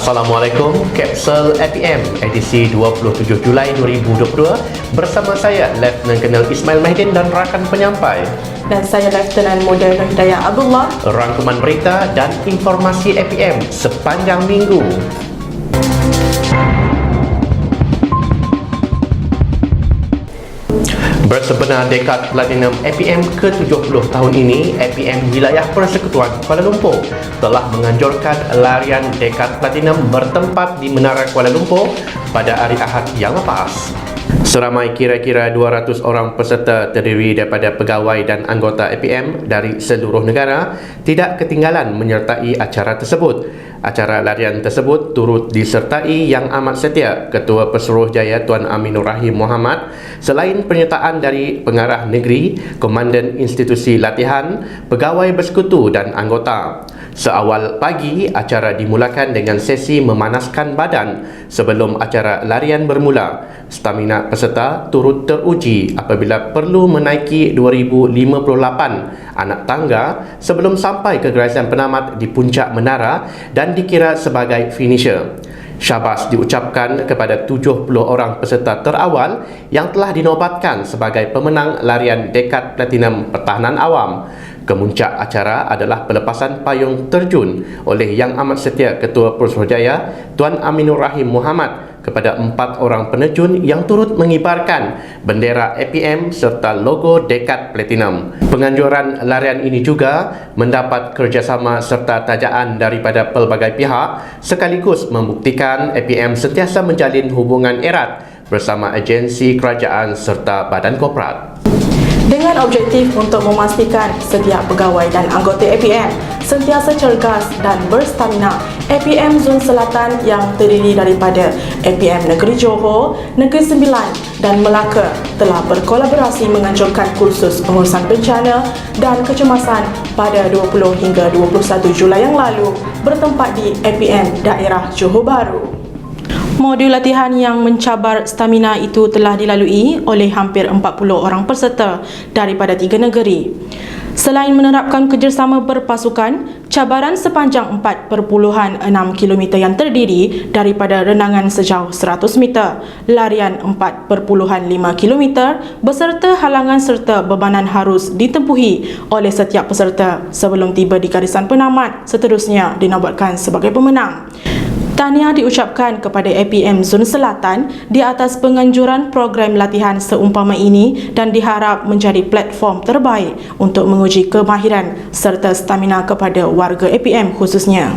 Assalamualaikum, Kapsul APM edisi 27 Julai 2022 bersama saya Lieutenant Colonel Ismail Mahdin dan rakan penyampai. Dan saya Lieutenant Muda Nur Hidayah Abdullah. Rangkuman berita dan informasi APM sepanjang minggu. Bersebenar dekad Platinum APM ke-70 tahun ini, APM Wilayah Persekutuan Kuala Lumpur telah menganjurkan larian dekad Platinum bertempat di Menara Kuala Lumpur pada hari Ahad yang lepas. Seramai kira-kira 200 orang peserta terdiri daripada pegawai dan anggota APM dari seluruh negara tidak ketinggalan menyertai acara tersebut. Acara larian tersebut turut disertai Yang Amat Setia Ketua Pesuruhjaya Tuan Aminur Rahim Muhammad, selain penyertaan dari pengarah negeri, komandan institusi latihan, pegawai bersekutu dan anggota. Seawal pagi, acara dimulakan dengan sesi memanaskan badan sebelum acara larian bermula. Stamina peserta turut teruji apabila perlu menaiki 2058 anak tangga sebelum sampai ke garisan penamat di puncak menara dan dikira sebagai finisher. Syabas diucapkan kepada 70 orang peserta terawal yang telah dinobatkan sebagai pemenang larian dekad Platinum Pertahanan Awam. Kemuncak acara adalah pelepasan payung terjun oleh Yang Amat Setia Ketua Pesuruhjaya Tuan Aminur Rahim Muhammad kepada 4 orang penerjun yang turut mengibarkan bendera APM serta logo dekad Platinum. Penganjuran larian ini juga mendapat kerjasama serta tajaan daripada pelbagai pihak sekaligus membuktikan APM sentiasa menjalin hubungan erat bersama agensi kerajaan serta badan korporat. Dengan objektif untuk memastikan setiap pegawai dan anggota APM sentiasa cergas dan berstamina, APM Zon Selatan yang terdiri daripada APM Negeri Johor, Negeri Sembilan dan Melaka telah berkolaborasi menganjurkan kursus pengurusan bencana dan kecemasan pada 20 hingga 21 Julai yang lalu bertempat di APM Daerah Johor Bahru. Modul latihan yang mencabar stamina itu telah dilalui oleh hampir 40 orang peserta daripada 3 negeri. Selain menerapkan kerjasama berpasukan, cabaran sepanjang 4.6 km yang terdiri daripada renangan sejauh 100 meter, larian 4.5 km beserta halangan serta bebanan harus ditempuhi oleh setiap peserta sebelum tiba di garisan penamat, seterusnya dinobatkan sebagai pemenang. Tahniah diucapkan kepada APM Zon Selatan di atas penganjuran program latihan seumpama ini dan diharap menjadi platform terbaik untuk menguji kemahiran serta stamina kepada warga APM khususnya.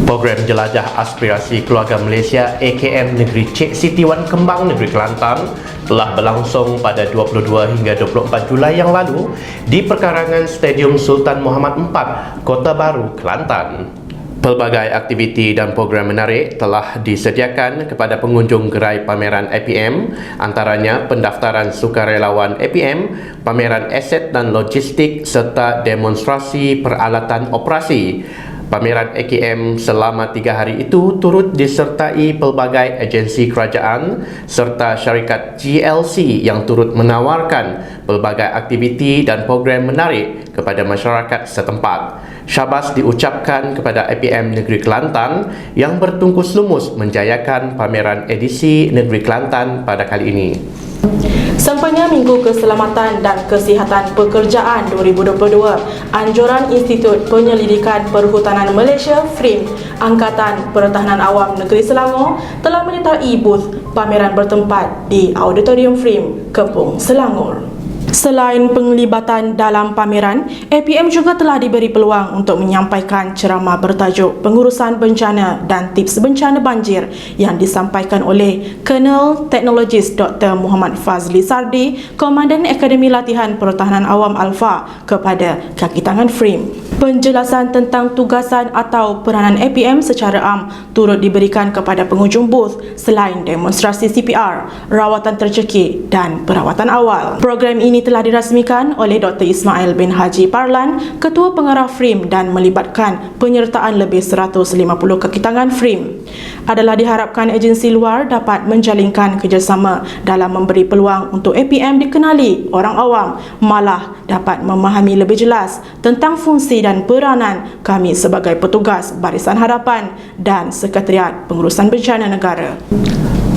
Program Jelajah Aspirasi Keluarga Malaysia AKM Negeri Cik Siti Wan Kembang Negeri Kelantan telah berlangsung pada 22 hingga 24 Julai yang lalu di perkarangan Stadium Sultan Muhammad IV, Kota Baru, Kelantan. Pelbagai aktiviti dan program menarik telah disediakan kepada pengunjung gerai pameran APM, antaranya pendaftaran sukarelawan APM, pameran aset dan logistik serta demonstrasi peralatan operasi. Pameran AKM selama 3 hari itu turut disertai pelbagai agensi kerajaan serta syarikat GLC yang turut menawarkan pelbagai aktiviti dan program menarik kepada masyarakat setempat. Syabas diucapkan kepada APM Negeri Kelantan yang bertungkus lumus menjayakan pameran edisi Negeri Kelantan pada kali ini. Sampainya Minggu Keselamatan dan Kesihatan Pekerjaan 2022, anjuran Institut Penyelidikan Perhutanan Malaysia FRIM Angkatan Pertahanan Awam Negeri Selangor telah menyertai booth pameran bertempat di Auditorium FRIM Kepung, Selangor. Selain penglibatan dalam pameran, APM juga telah diberi peluang untuk menyampaikan ceramah bertajuk Pengurusan Bencana dan Tips Bencana Banjir yang disampaikan oleh Colonel Teknologis Dr. Muhammad Fazli Sardi, Komandan Akademi Latihan Pertahanan Awam Alfa kepada kaki tangan FRIM. Penjelasan tentang tugasan atau peranan APM secara am turut diberikan kepada penghujung booth selain demonstrasi CPR, rawatan tercekik dan perawatan awal. Program ini ini telah dirasmikan oleh Dr. Ismail bin Haji Parlan, Ketua Pengarah FRIM, dan melibatkan penyertaan lebih 150 kakitangan FRIM. Adalah diharapkan agensi luar dapat menjalinkan kerjasama dalam memberi peluang untuk APM dikenali orang awam, malah dapat memahami lebih jelas tentang fungsi dan peranan kami sebagai petugas Barisan Harapan dan Sekretariat Pengurusan Bencana Negara.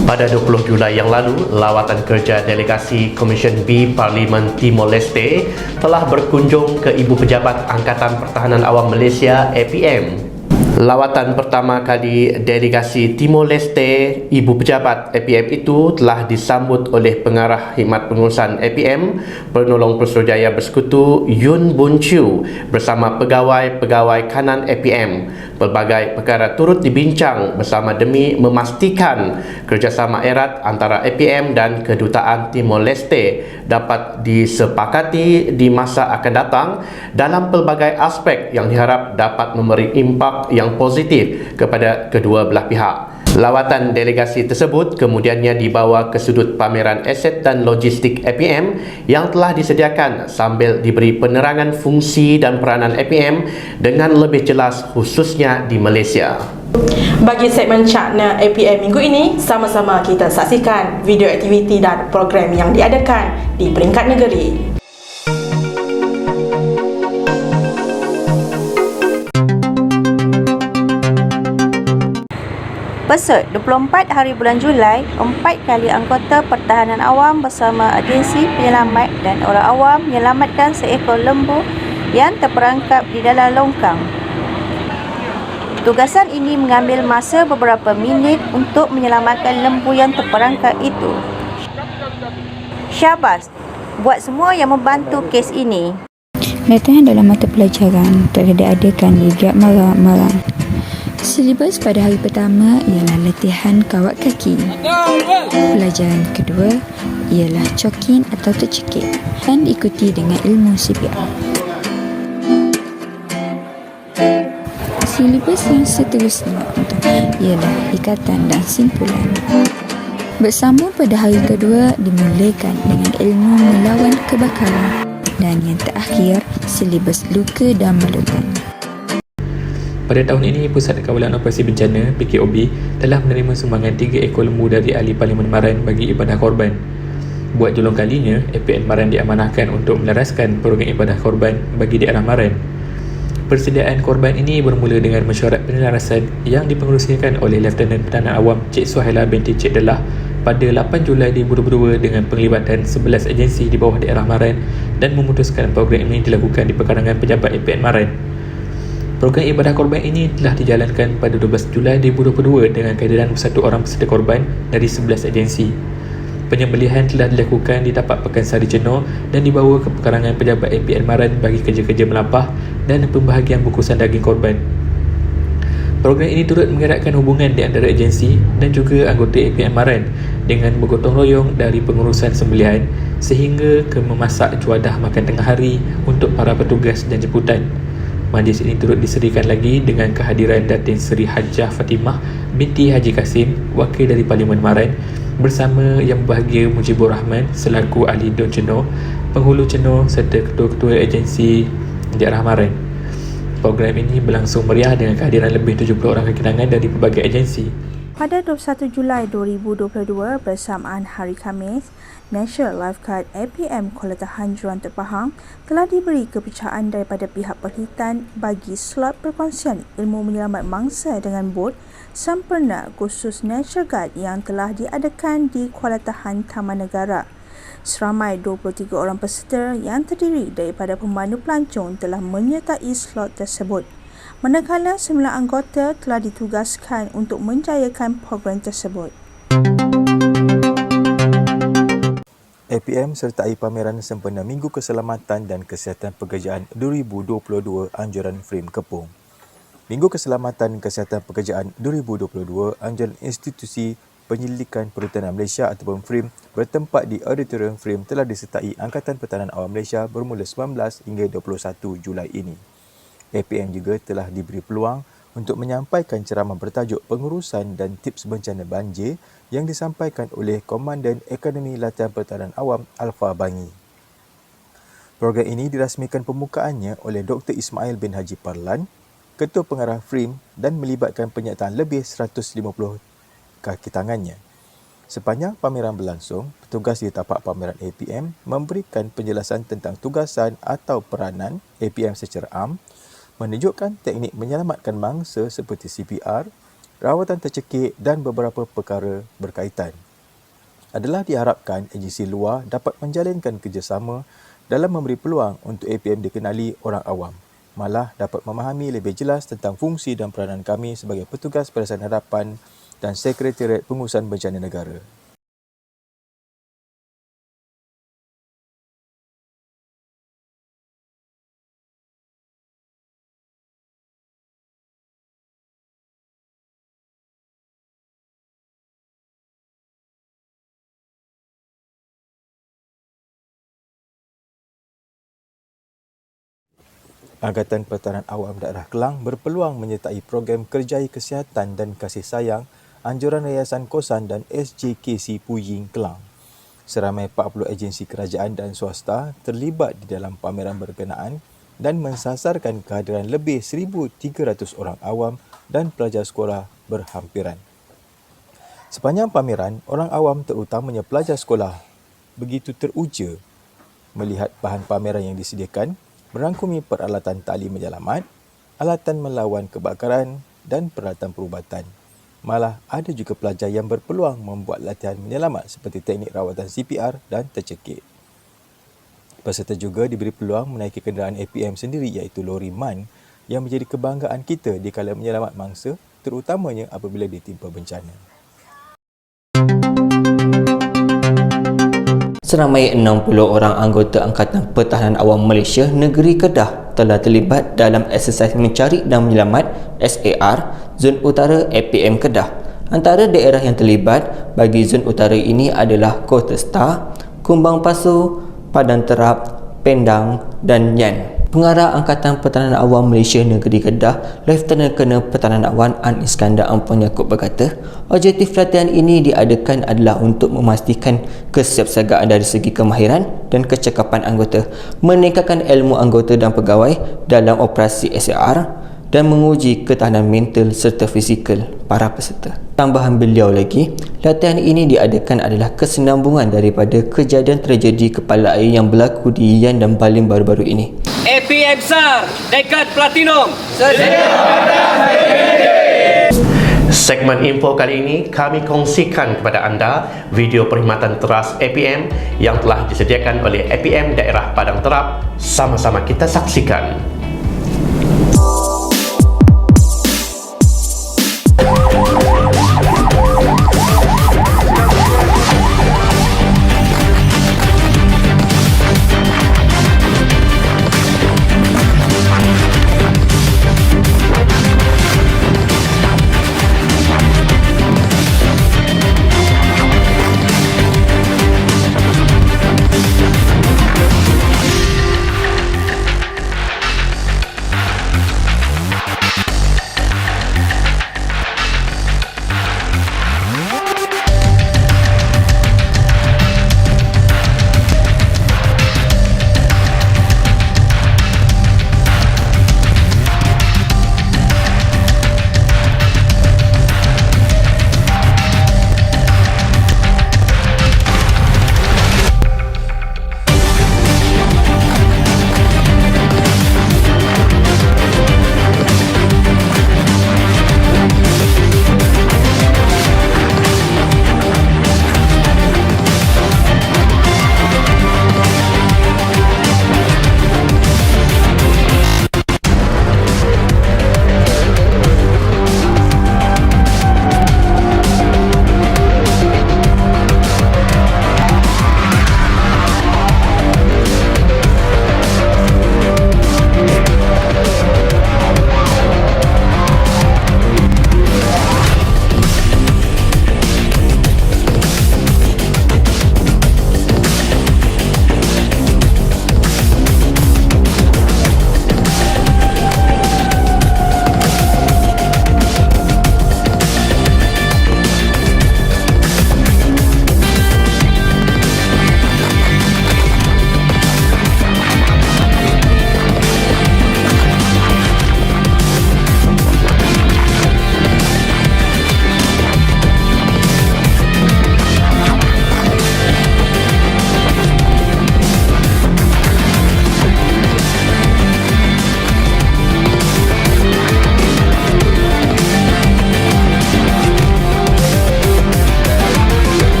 Pada 20 Julai yang lalu, lawatan kerja delegasi Komisen B Parlimen Timor Leste telah berkunjung ke Ibu Pejabat Angkatan Pertahanan Awam Malaysia APM. Lawatan pertama kali delegasi Timor Leste Ibu Pejabat APM itu telah disambut oleh Pengarah Khidmat Pengurusan APM, Penolong Pesuruhjaya Bersekutu Yun Boon Chew bersama pegawai-pegawai kanan APM. Pelbagai perkara turut dibincang bersama demi memastikan kerjasama erat antara APM dan Kedutaan Timor Leste dapat disepakati di masa akan datang dalam pelbagai aspek yang diharap dapat memberi impak yang positif kepada kedua belah pihak. Lawatan delegasi tersebut kemudiannya dibawa ke sudut pameran aset dan logistik APM yang telah disediakan sambil diberi penerangan fungsi dan peranan APM dengan lebih jelas khususnya di Malaysia. Bagi segmen Cakna APM minggu ini, sama-sama kita saksikan video aktiviti dan program yang diadakan di peringkat negeri. Besok 24 hari bulan Julai, 4 kali anggota pertahanan awam bersama agensi penyelamat dan orang awam menyelamatkan seekor lembu yang terperangkap di dalam longkang. Tugasan ini mengambil masa beberapa minit untuk menyelamatkan lembu yang terperangkap itu. Syabas buat semua yang membantu kes ini. Latihan dalam mata pelajaran telah diadakan di Gap Marang. Silibus pada hari pertama ialah latihan kawat kaki. Pelajaran kedua ialah cokin atau tercekik dan diikuti dengan ilmu CPR. Silibus yang seterusnya ialah ikatan dan simpulan. Bersama pada hari kedua dimulakan dengan ilmu melawan kebakaran dan yang terakhir silibus luka dan balutan. Pada tahun ini, Pusat Kawalan Operasi Bencana (PKOB) telah menerima sumbangan 3 ekor lembu dari ahli Parlimen Maran bagi ibadah korban. Buat julung kalinya, APN Maran diamanahkan untuk meneraskan program ibadah korban bagi daerah Maran. Persediaan korban ini bermula dengan mesyuarat penelarasan yang dipengerusikan oleh Lieutenant Pertahanan Awam Cik Suhaila binti Cik Delah pada 8 Julai 2022 dengan penglibatan 11 agensi di bawah daerah Maran dan memutuskan program ini dilakukan di pekarangan pejabat APN Maran. Program ibadah korban ini telah dijalankan pada 12 Julai 2022 dengan kehadiran 1 orang peserta korban dari 11 agensi. Penyembelihan telah dilakukan di tapak Pekan Sari Cenoh dan dibawa ke pekarangan pejabat APN Maran bagi kerja-kerja melapah dan pembahagian bungkusan daging korban. Program ini turut mengeratkan hubungan di antara agensi dan juga anggota APN Maran dengan bergotong royong dari pengurusan sembelihan sehingga ke memasak juadah makan tengah hari untuk para petugas dan jemputan. Majlis ini turut diserikan lagi dengan kehadiran Datin Seri Hajah Fatimah binti Haji Kasim, wakil dari Parlimen Maran, bersama Yang Berbahagia Mujibur Rahman selaku ahli Don Cenoh, penghulu Cenoh serta ketua-ketua agensi daerah Maran. Program ini berlangsung meriah dengan kehadiran lebih 70 orang kakitangan dari pelbagai agensi. Pada 21 Julai 2022 bersamaan Hari Khamis, National Lifeguard APM Kuala Tahan Juruan Terpahang telah diberi kepercayaan daripada pihak perkhidmatan bagi slot perkongsian ilmu menyelamat mangsa dengan bot sempurna khusus National Guard yang telah diadakan di Kuala Tahan Taman Negara. Seramai 23 orang peserta yang terdiri daripada pemandu pelancong telah menyertai slot tersebut. Manakala 9 anggota telah ditugaskan untuk menjayakan program tersebut. APM sertai pameran sempena Minggu Keselamatan dan Kesihatan Pekerjaan 2022 anjuran FRIM Kepung. Minggu Keselamatan dan Kesihatan Pekerjaan 2022 anjuran Institusi Penyelidikan Perhutanan Malaysia ataupun FRIM bertempat di Auditorium FRIM telah disertai Angkatan Pertahanan Awam Malaysia bermula 19 hingga 21 Julai ini. APM juga telah diberi peluang untuk menyampaikan ceramah bertajuk pengurusan dan tips bencana banjir yang disampaikan oleh Komandan Akademi Latihan Pertahanan Awam Alfa Bangi. Program ini dirasmikan pembukaannya oleh Dr. Ismail bin Haji Parlan, Ketua Pengarah FRIM, dan melibatkan penyertaan lebih 150 kaki tangannya. Sepanjang pameran berlangsung, petugas di tapak pameran APM memberikan penjelasan tentang tugasan atau peranan APM secara am, menunjukkan teknik menyelamatkan mangsa seperti CPR, rawatan tercekik dan beberapa perkara berkaitan. Adalah diharapkan agensi luar dapat menjalinkan kerjasama dalam memberi peluang untuk APM dikenali orang awam, malah dapat memahami lebih jelas tentang fungsi dan peranan kami sebagai petugas Perasaan Hadapan dan Sekretariat Pengurusan Bencana Negara. Angkatan Pertahanan Awam Daerah Kelang berpeluang menyertai program Kerjaya Kesihatan dan Kasih Sayang Anjuran Yayasan Kosan dan SJKC Puying Kelang. Seramai 40 agensi kerajaan dan swasta terlibat di dalam pameran berkenaan dan mensasarkan kehadiran lebih 1,300 orang awam dan pelajar sekolah berhampiran. Sepanjang pameran, orang awam terutamanya pelajar sekolah begitu teruja melihat bahan pameran yang disediakan, merangkumi peralatan tali menyelamat, alatan melawan kebakaran dan peralatan perubatan. Malah ada juga pelajar yang berpeluang membuat latihan menyelamat seperti teknik rawatan CPR dan tercekik. Peserta juga diberi peluang menaiki kenderaan APM sendiri iaitu lori MAN yang menjadi kebanggaan kita di kala menyelamat mangsa, terutamanya apabila ditimpa bencana. Seramai 60 orang anggota Angkatan Pertahanan Awam Malaysia Negeri Kedah telah terlibat dalam eksersis mencari dan menyelamat SAR Zon Utara APM Kedah. Antara daerah yang terlibat bagi Zon Utara ini adalah Kota Star, Kumbang Pasu, Padang Terap, Pendang dan Nyan. Pengarah Angkatan Pertahanan Awam Malaysia Negeri Kedah, Lieutenant Colonel Pertahanan Awam An Iskandar Ampun Yaakob berkata, objektif latihan ini diadakan adalah untuk memastikan kesiapsiagaan dari segi kemahiran dan kecekapan anggota, meningkatkan ilmu anggota dan pegawai dalam operasi SAR dan menguji ketahanan mental serta fizikal para peserta. Tambahan beliau lagi, latihan ini diadakan adalah kesinambungan daripada kejadian tragedi kepala air yang berlaku di Yan dan Balim baru-baru ini. APM SAR Dekat Platinum. Segmen info kali ini kami kongsikan kepada anda video perkhidmatan teras APM yang telah disediakan oleh APM Daerah Padang Terap. Sama-sama kita saksikan.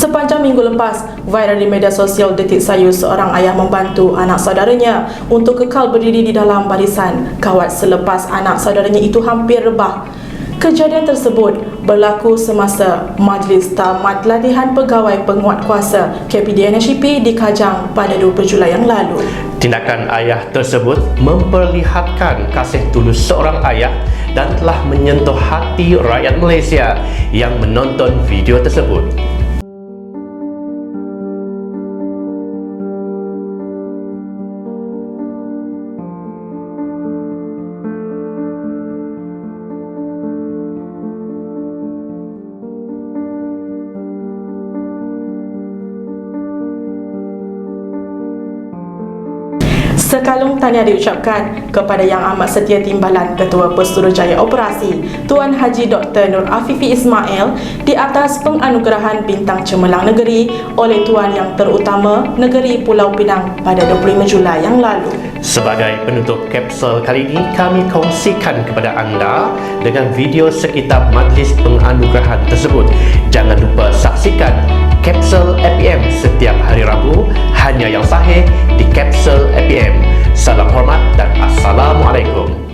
Sepanjang minggu lepas, viral di media sosial detik sayu seorang ayah membantu anak saudaranya untuk kekal berdiri di dalam barisan kawat selepas anak saudaranya itu hampir rebah. Kejadian tersebut berlaku semasa Majlis Tamat Latihan Pegawai Penguatkuasa KPDNSHP di Kajang pada 20 Julai yang lalu. Tindakan ayah tersebut memperlihatkan kasih tulus seorang ayah dan telah menyentuh hati rakyat Malaysia yang menonton video tersebut. Sekalung tahniah diucapkan kepada Yang Amat Setia Timbalan Ketua Pesuruhjaya Operasi Tuan Haji Dr. Nur Afifi Ismail di atas penganugerahan Bintang Cemerlang Negeri oleh Tuan Yang Terutama Negeri Pulau Pinang pada 25 Julai yang lalu. Sebagai penutup kapsul kali ini, kami kongsikan kepada anda dengan video sekitar majlis penganugerahan tersebut. Jangan lupa saksikan Kapsul APM setiap hari Rabu hanya yang sahih di Kapsul APM. Salam hormat dan Assalamualaikum.